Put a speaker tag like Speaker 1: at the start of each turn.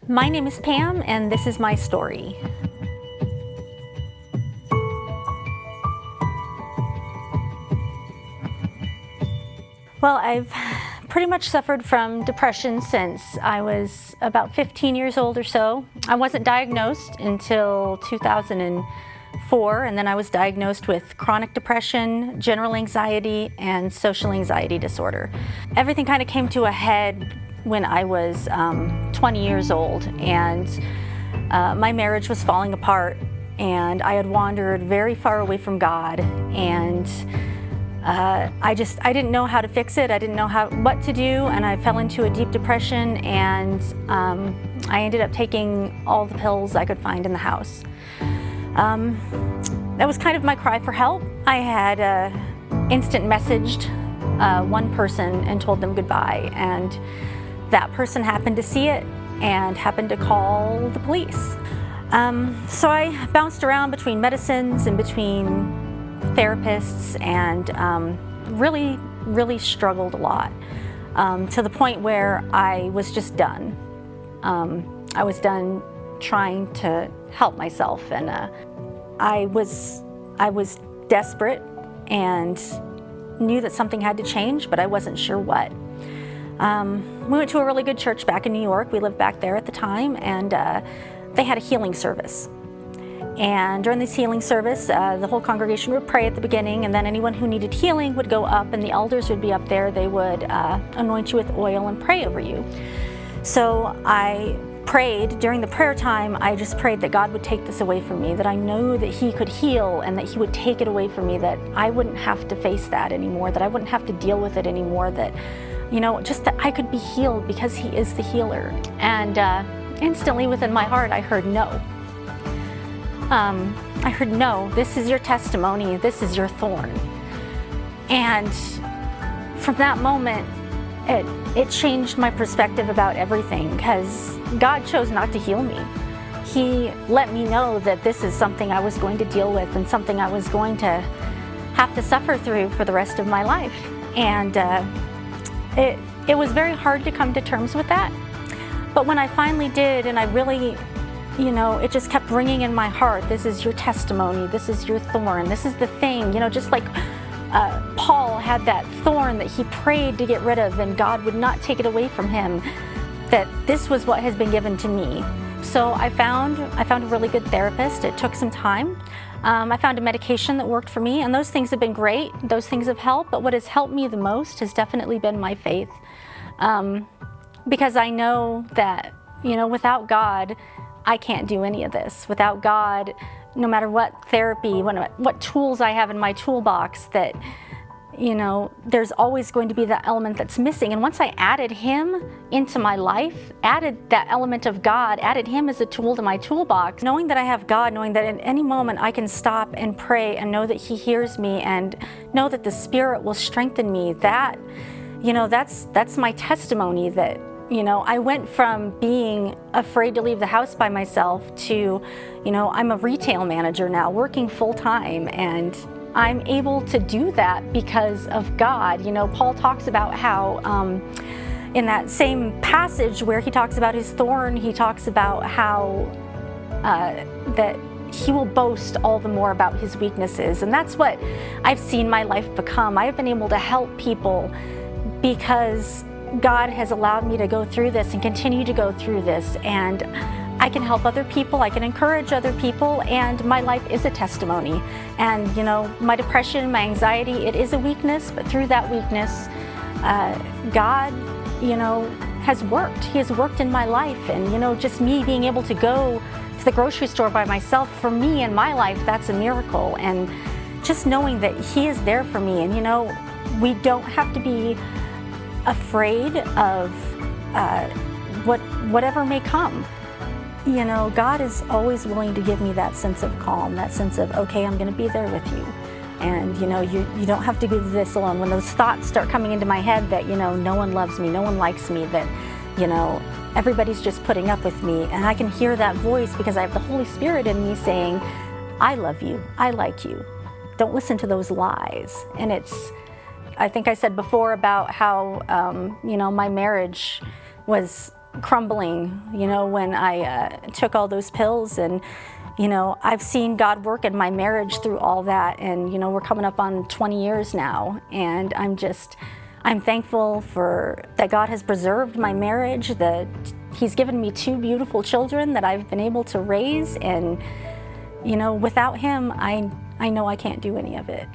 Speaker 1: My name is Pam, and this is my story. Well, I've pretty much suffered from depression since I was about 15 years old or so. I wasn't diagnosed until 2004, and then I was diagnosed with chronic depression, general anxiety, and social anxiety disorder. Everything kind of came to a head when I was 20 years old, and my marriage was falling apart, and I had wandered very far away from God, and I didn't know how to fix it. I didn't know what to do, and I fell into a deep depression, and I ended up taking all the pills I could find in the house. That was kind of my cry for help. I had instant messaged one person and told them goodbye, and that person happened to see it and happened to call the police. So I bounced around between medicines and between therapists, and really struggled a lot, to the point where I was just done. I was done trying to help myself, and I was desperate and knew that something had to change, but I wasn't sure what. We went to a really good church back in New York. We lived back there at the time, and they had a healing service. And during this healing service, the whole congregation would pray at the beginning, and then anyone who needed healing would go up, and the elders would be up there. They would anoint you with oil and pray over you. So I prayed. During the prayer time, I just prayed that God would take this away from me, that I know that He could heal, and that He would take it away from me, that I wouldn't have to face that anymore, that I wouldn't have to deal with it anymore, that, you know, just that I could be healed because He is the healer. And instantly within my heart, I heard no. I heard, no, this is your testimony, this is your thorn. And from that moment, it changed my perspective about everything, because God chose not to heal me. He let me know that this is something I was going to deal with, and something I was going to have to suffer through for the rest of my life. And it was very hard to come to terms with that. But when I finally did, and I really, you know, it just kept ringing in my heart, this is your testimony, this is your thorn, this is the thing, you know, just like Paul had that thorn that he prayed to get rid of, and God would not take it away from him, that this was what has been given to me. So I found a really good therapist. It took some time. I found a medication that worked for me, and those things have been great. Those things have helped, but what has helped me the most has definitely been my faith. Because I know that, you know, without God, I can't do any of this. Without God, no matter what therapy, what tools I have in my toolbox, that, you know, there's always going to be that element that's missing. And once I added Him into my life, added that element of God, added Him as a tool to my toolbox, knowing that I have God, knowing that at any moment I can stop and pray and know that He hears me, and know that the Spirit will strengthen me, that, you know, that's my testimony, that, you know, I went from being afraid to leave the house by myself to, you know, I'm a retail manager now, working full-time, and I'm able to do that because of God. You know, Paul talks about how, in that same passage where he talks about his thorn, he talks about how that he will boast all the more about his weaknesses. And that's what I've seen my life become. I've been able to help people because God has allowed me to go through this and continue to go through this, and I can help other people, I can encourage other people, and my life is a testimony. And, you know, my depression, my anxiety, it is a weakness, but through that weakness, God, you know, has worked. He has worked in my life, and, you know, just me being able to go to the grocery store by myself, for me in my life, that's a miracle. And just knowing that He is there for me, and, you know, we don't have to be afraid of whatever may come. You know, God is always willing to give me that sense of calm, that sense of, okay, I'm going to be there with you. And, you know, you don't have to do this alone. When those thoughts start coming into my head that, you know, no one loves me, no one likes me, that, you know, everybody's just putting up with me, and I can hear that voice because I have the Holy Spirit in me saying, I love you, I like you. Don't listen to those lies. And I think I said before about how, you know, my marriage was crumbling, you know, when I took all those pills. And, you know, I've seen God work in my marriage through all that. And, you know, we're coming up on 20 years now. And I'm thankful for that God has preserved my marriage, that He's given me 2 beautiful children that I've been able to raise. And, you know, without Him, I know I can't do any of it.